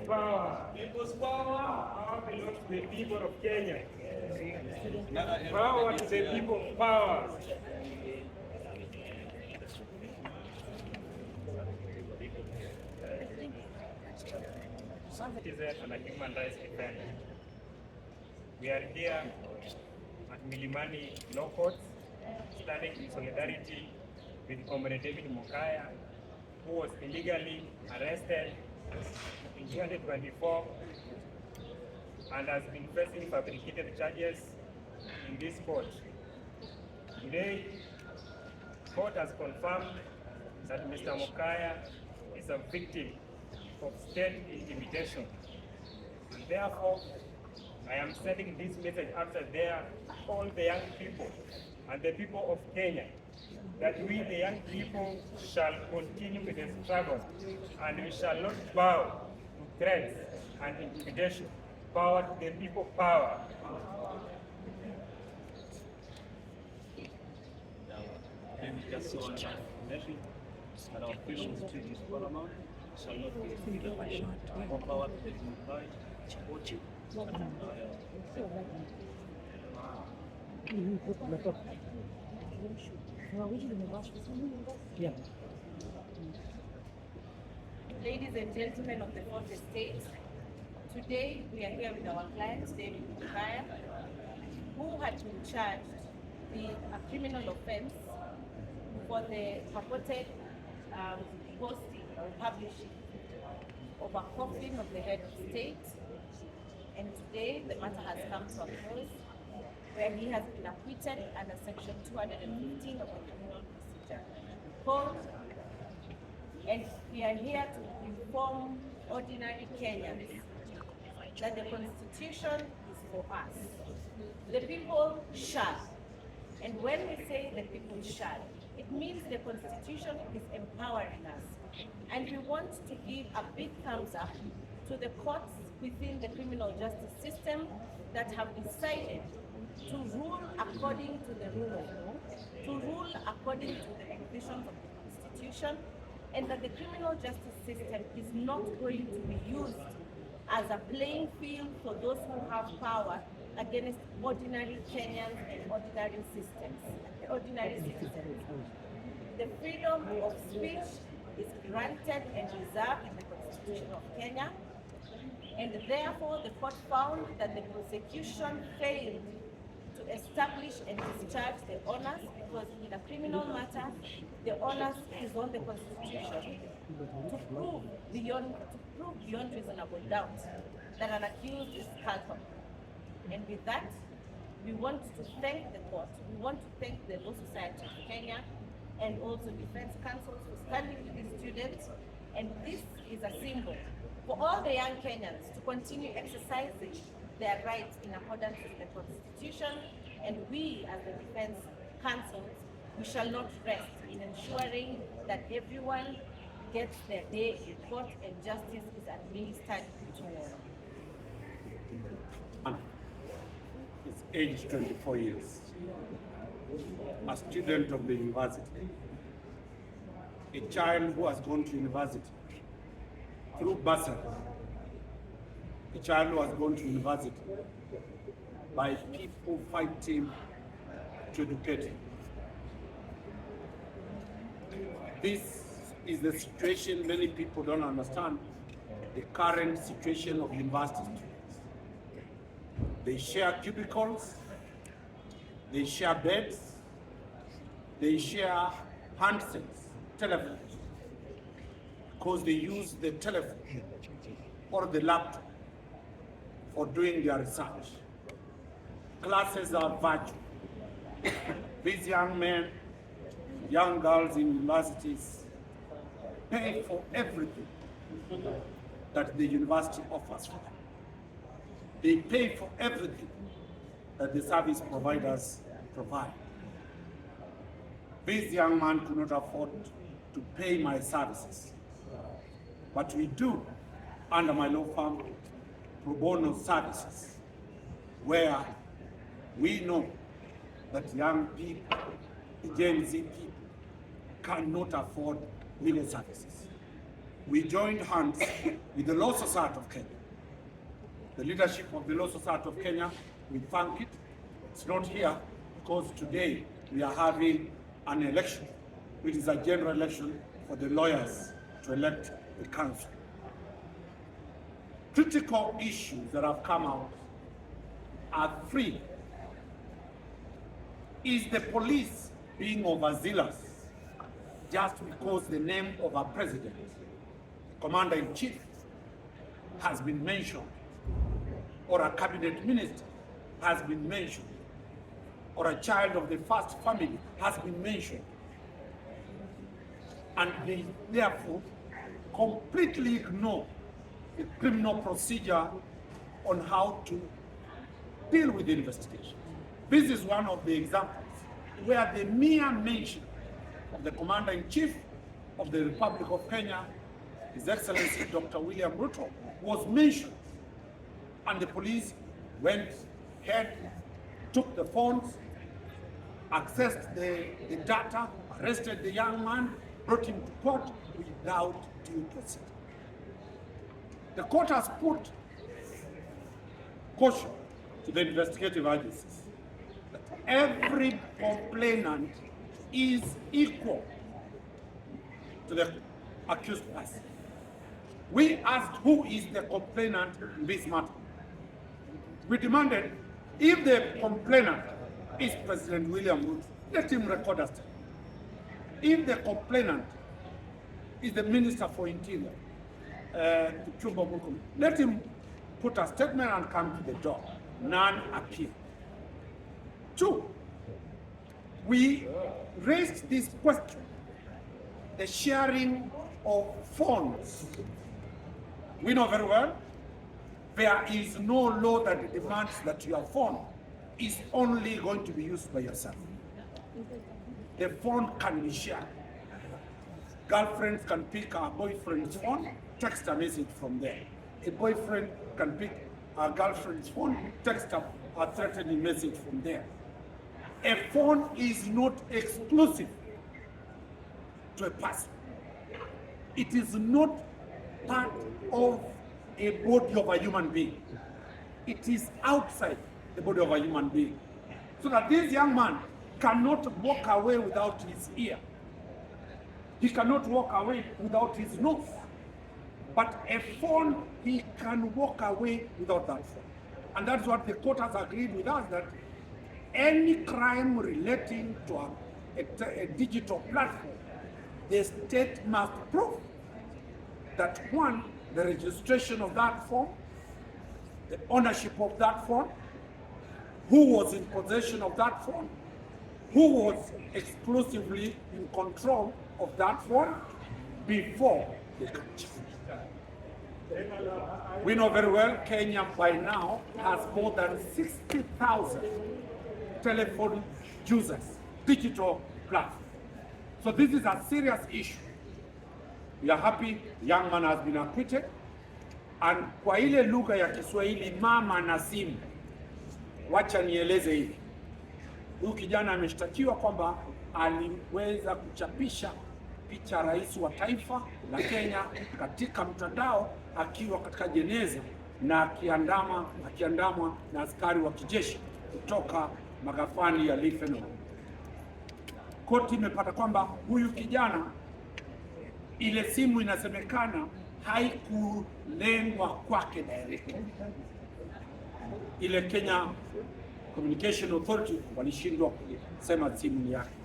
Power. People's power belongs to the people of Kenya. Power to the people. Power. Citizens and a human rights defender. We are here at Milimani Law Court, standing in solidarity with Comrade David Mukaya, who was illegally arrested in 2024 and has been facing fabricated charges in this court. Today, court has confirmed that Mr. Mukaya is a victim of state intimidation. And therefore, I am sending this message after there, all the young people and the people of Kenya, that we, the young people, shall continue with the struggle and we shall not bow to threats and intimidation. Power to the people, power. And our patience to this paramount shall not be exceeded. More power to the unified. Ladies and gentlemen of the fourth estate, today we are here with our client, David Mukaya, who had been charged with a criminal offense for the purported posting or publishing of a coffin of the head of state. And today the matter has come to a close, where he has been acquitted under section 215 of the Criminal Procedure Code. And we are here to inform ordinary Kenyans that the Constitution is for us. The people shall. And when we say the people shall, it means the Constitution is empowering us. And we want to give a big thumbs up to the courts within the criminal justice system that have decided to rule according to the rule of law, to rule according to the provisions of the Constitution, and that the criminal justice system is not going to be used as a playing field for those who have power against ordinary Kenyans and ordinary citizens. The freedom of speech is granted and reserved in the Constitution of Kenya, and therefore the court found that the prosecution failed to establish and discharge the honors, because in a criminal matter, the honors is on the Constitution to prove beyond reasonable doubt that an accused is culpable. And with that, we want to thank the court, we want to thank the Law Society of Kenya and also defense counsels for standing with the students. And this is a symbol for all the young Kenyans to continue exercising their rights in accordance with the Constitution. And we, as the defense counsels, we shall not rest in ensuring that everyone gets their day in court and justice is administered to all. Is aged 24 years, a student of the university, a child who has gone to university through bursary, a child who has gone to university by people fighting to educate him. This is the situation many people don't understand, the current situation of university students. They share cubicles, they share beds, they share handsets, telephones, because they use the telephone or the laptop for doing their research. Classes are virtual. These young men, young girls in universities pay for everything that the university offers for them. They pay for everything that the service providers provide. This young man could not afford to pay my services, but we do, under my law firm, pro bono services, where we know that young people, the Gen Z people, cannot afford legal services. we joined hands with the Law Society of Kenya. The leadership of the Law Society of Kenya, we thank it. It's not here because today we are having an election, which is a general election for the lawyers to elect the council. Critical issues that have come out are three. Is the police being overzealous just because the name of a president, commander-in-chief, has been mentioned, or a cabinet minister has been mentioned, or a child of the first family has been mentioned, and they therefore completely ignore the criminal procedure on how to deal with the investigation. This is one of the examples where the mere mention of the Commander-in-Chief of the Republic of Kenya, His Excellency Dr. William Ruto, was mentioned, and the police went ahead, took the phones, accessed the data, arrested the young man, brought him to court without due procedure. The court has put caution to the investigative agencies that every complainant is equal to the accused person. We asked who is the complainant in this matter. We demanded, if the complainant is President William Ruto, let him record a statement. If the complainant is the Minister for Interior, let him put a statement and come to the door. None appear. Two, we raised this question, the sharing of phones. We know very well there is no law that demands that your phone is only going to be used by yourself. The phone can be shared. Girlfriends can pick a boyfriend's phone, text a message from there. A boyfriend can pick a girlfriend's phone, text a threatening message from there. A phone is not exclusive to a person. It is not part of a body of a human being. It is outside the body of a human being. So that this young man cannot walk away without his ear. He cannot walk away without his nose. But a phone, he can walk away without that phone. And that's what the court has agreed with us, that any crime relating to a digital platform, the state must prove that, one, the registration of that phone, the ownership of that phone, who was in possession of that phone, who was exclusively in control of that phone before they can charge. We know very well Kenya by now has more than 60,000 telephone users, digital platforms. So this is a serious issue. We are happy the young man has been acquitted, and kwa ile lugha ya Kiswahili mama na simu, wacha nieleze hivi. Huyu kijana ameshtakiwa kwamba aliweza kuchapisha picha rais wa taifa la Kenya katika mtandao akiwa katika jeneza na akiandamwa na askari wa kijeshi kutoka magafani ya Lifeno. Koti imepata kwamba huyu kijana, ile simu inasemekana haikulengwa kwake direct. Ile Kenya Communication Authority walishindwa kusema simu yake.